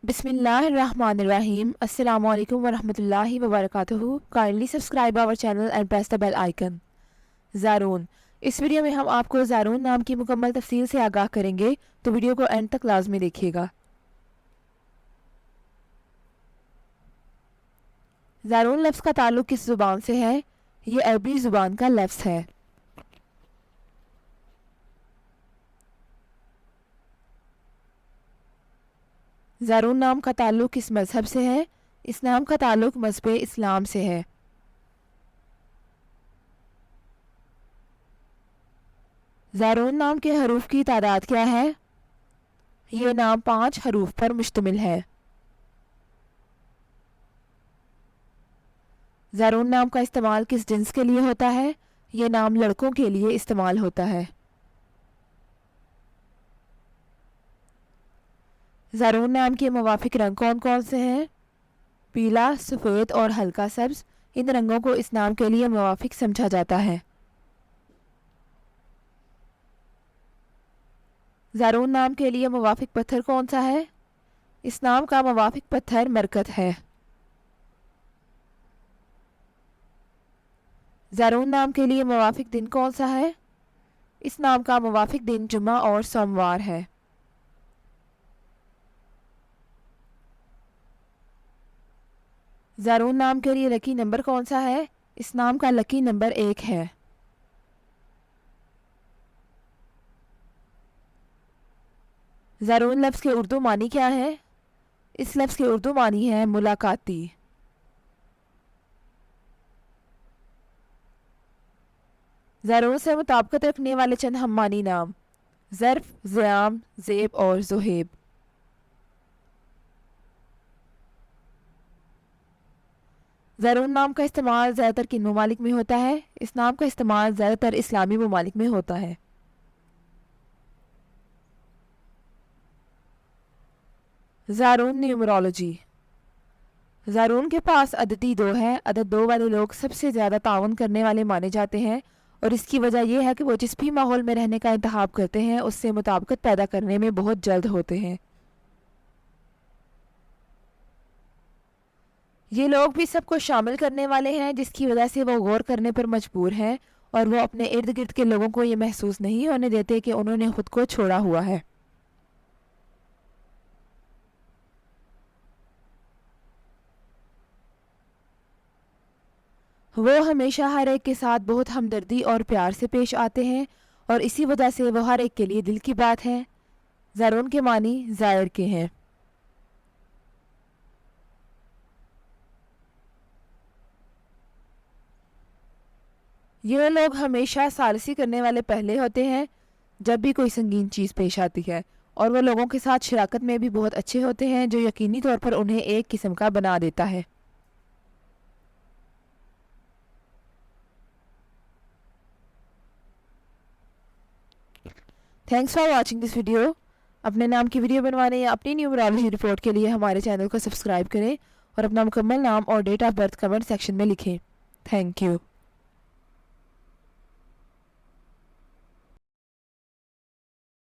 بسم اللہ الرحمن الرحیم. السلام علیکم ورحمۃ اللہ وبرکاتہ. Kindly subscribe our channel and press the bell icon. Zaroon. اس ویڈیو میں ہم آپ کو زارون نام کی مکمل تفصیل سے آگاہ کریں گے، تو ویڈیو کو اینڈ تک لازمی دیکھیے گا. زارون لفظ کا تعلق کس زبان سے ہے؟ یہ عربی زبان کا لفظ ہے. زارون نام کا تعلق کس مذہب سے ہے؟ اس نام کا تعلق مذہب اسلام سے ہے. زارون نام کے حروف کی تعداد کیا ہے؟ یہ نام 5 حروف پر مشتمل ہے. زارون نام کا استعمال کس جنس کے لیے ہوتا ہے؟ یہ نام لڑکوں کے لیے استعمال ہوتا ہے. زارون نام کے موافق رنگ کون کون سے ہیں؟ پیلا، سفید اور ہلکا سبز. ان رنگوں کو اس نام کے لیے موافق سمجھا جاتا ہے. زارون نام کے لیے موافق پتھر کون سا ہے؟ اس نام کا موافق پتھر مرکت ہے. زارون نام کے لیے موافق دن کون سا ہے؟ اس نام کا موافق دن جمعہ اور سوموار ہے. زارون نام کے لیے لکی نمبر کون سا ہے؟ اس نام کا لکی نمبر 1 ہے. زارون لفظ کے اردو معنی کیا ہے؟ اس لفظ کے اردو معنی ہے ملاقاتی. زارون سے مطابقت رکھنے والے چند ہم معنی نام: ظرف، زیام، زیب اور زہیب. زارون نام کا استعمال زیادہ تر کن ممالک میں ہوتا ہے؟ اس نام کا استعمال زیادہ تر اسلامی ممالک میں ہوتا ہے. زارون نیومرولوجی. زارون کے پاس عددی 2 ہے. عدد 2 والے لوگ سب سے زیادہ تعاون کرنے والے مانے جاتے ہیں، اور اس کی وجہ یہ ہے کہ وہ جس بھی ماحول میں رہنے کا انتخاب کرتے ہیں اس سے مطابقت پیدا کرنے میں بہت جلد ہوتے ہیں. یہ لوگ بھی سب کو شامل کرنے والے ہیں، جس کی وجہ سے وہ غور کرنے پر مجبور ہیں، اور وہ اپنے ارد گرد کے لوگوں کو یہ محسوس نہیں ہونے دیتے کہ انہوں نے خود کو چھوڑا ہوا ہے. وہ ہمیشہ ہر ایک کے ساتھ بہت ہمدردی اور پیار سے پیش آتے ہیں، اور اسی وجہ سے وہ ہر ایک کے لیے دل کی بات ہے. زارون کے معنی زائر کے ہیں. یہ لوگ ہمیشہ ثالثی کرنے والے پہلے ہوتے ہیں جب بھی کوئی سنگین چیز پیش آتی ہے، اور وہ لوگوں کے ساتھ شراکت میں بھی بہت اچھے ہوتے ہیں، جو یقینی طور پر انہیں ایک قسم کا بنا دیتا ہے. Thanks for watching this video. اپنے نام کی ویڈیو بنوانے یا اپنی نیومرولوجی رپورٹ کے لیے ہمارے چینل کو سبسکرائب کریں، اور اپنا مکمل نام اور date of birth comment section میں لکھیں. Thank you.